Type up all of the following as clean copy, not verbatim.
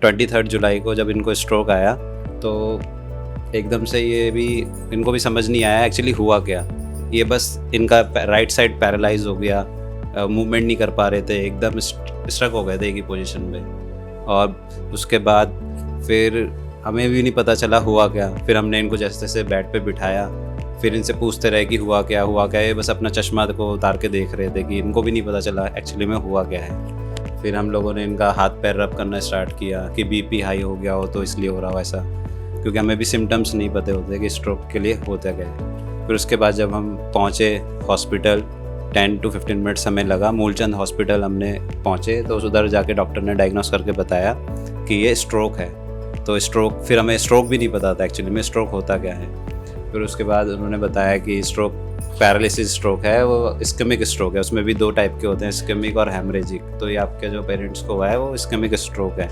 23 जुलाई को जब इनको स्ट्रोक आया तो एकदम से ये भी इनको भी समझ नहीं आया एक्चुअली हुआ क्या। ये बस इनका राइट साइड पैरालाइज हो गया, मूवमेंट नहीं कर पा रहे थे, एकदम स्ट्रक हो गए थे एक ही पोजीशन पे। और उसके बाद फिर हमें भी नहीं पता चला हुआ क्या। फिर हमने इनको जैसे तैसे बेड पे बिठाया, फिर इनसे पूछते रहे कि हुआ क्या हुआ क्या। ये बस अपना चश्मा को उतार के देख रहे थे कि इनको भी नहीं पता चला एक्चुअली में हुआ क्या है। फिर हम लोगों ने इनका हाथ पैर रब करना स्टार्ट किया कि बीपी हाई हो गया हो तो इसलिए हो रहा हो ऐसा, क्योंकि हमें भी सिम्टम्स नहीं पता होते कि स्ट्रोक के लिए होता क्या है। फिर उसके बाद जब हम पहुँचे हॉस्पिटल, 10 to 15 मिनट्स हमें लगा। मूलचंद हॉस्पिटल हमने पहुँचे तो उधर जाके डॉक्टर ने डायग्नोस करके बताया कि ये स्ट्रोक है। तो स्ट्रोक, फिर हमें स्ट्रोक भी नहीं पता था एक्चुअली में स्ट्रोक होता क्या है। फिर उसके बाद उन्होंने बताया कि स्ट्रोक पैरालिसिस स्ट्रोक है, वो इस्केमिक स्ट्रोक है। उसमें भी 2 टाइप के होते हैं, इस्केमिक और हेमरेजिक। तो ये आपके जो पेरेंट्स को हुआ है वो इस्केमिक स्ट्रोक है,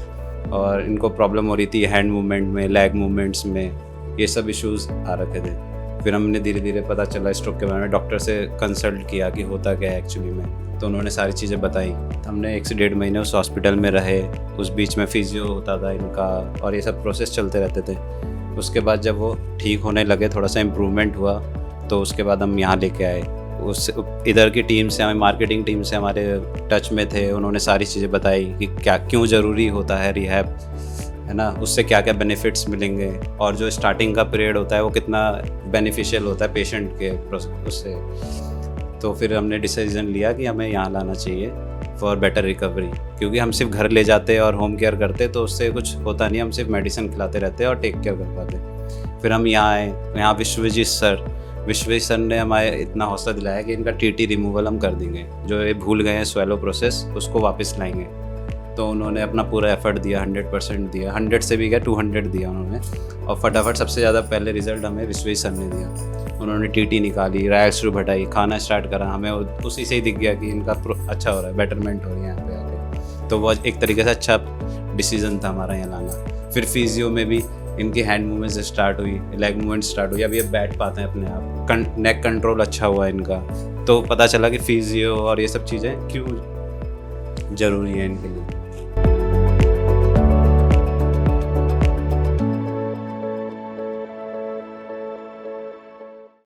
और इनको प्रॉब्लम हो रही थी हैंड मूवमेंट में, लेग मूवमेंट्स में, ये सब इश्यूज़ आ रखे थे। फिर हमने धीरे धीरे पता चला स्ट्रोक के बारे में, डॉक्टर से कंसल्ट किया कि होता क्या है एक्चुअली में। तो उन्होंने सारी चीज़ें बताई। हमने 1 से 1.5 महीने उस हॉस्पिटल में रहे। उस बीच में फिजियो होता था इनका और ये सब प्रोसेस चलते रहते थे। उसके बाद जब वो ठीक होने लगे, थोड़ा सा इम्प्रूवमेंट हुआ, तो उसके बाद हम यहाँ लेके आए। उस इधर की टीम से, हमें मार्केटिंग टीम से हमारे टच में थे। उन्होंने सारी चीज़ें बताई कि क्या क्यों ज़रूरी होता है रिहैब, है ना, उससे क्या क्या बेनिफिट्स मिलेंगे, और जो स्टार्टिंग का पीरियड होता है वो कितना बेनिफिशियल होता है पेशेंट के उससे। तो फिर हमने डिसीजन लिया कि हमें यहाँ लाना चाहिए फॉर बेटर रिकवरी, क्योंकि हम सिर्फ घर ले जाते और होम केयर करते तो उससे कुछ होता नहीं, हम सिर्फ मेडिसिन खिलाते रहते और टेक केयर कर पाते। फिर हम यहाँ आए। यहाँ विश्वजीत सर ने हमारे इतना हौसला दिलाया कि इनका टीटी रिमूवल हम कर देंगे, जो ये भूल गए हैं स्वेलो प्रोसेस उसको वापस लाएंगे। तो उन्होंने अपना पूरा एफर्ट दिया, 100% दिया, 100 से भी क्या 200 दिया उन्होंने। और फटाफट सबसे ज़्यादा पहले रिज़ल्ट हमें विश्वजीत सर ने दिया। उन्होंने टीटी निकाली, राइल्स ट्यूब हटाई, खाना स्टार्ट करा। हमें उसी से ही दिख गया कि इनका अच्छा हो रहा है, बेटरमेंट हो रही है यहाँ पे आके। तो वो एक तरीके से अच्छा डिसीजन था हमारा यहाँ लाना। फिर फिजियो में भी इनकी हैंड मूवमेंट स्टार्ट हुई, लेग मूवमेंट स्टार्ट हुई, अभी अब बैठ पाते हैं अपने आप। नेक कंट्रोल अच्छा हुआ इनका। तो पता चला कि फिजियो और ये सब चीज़ें क्यों ज़रूरी है इनके लिए।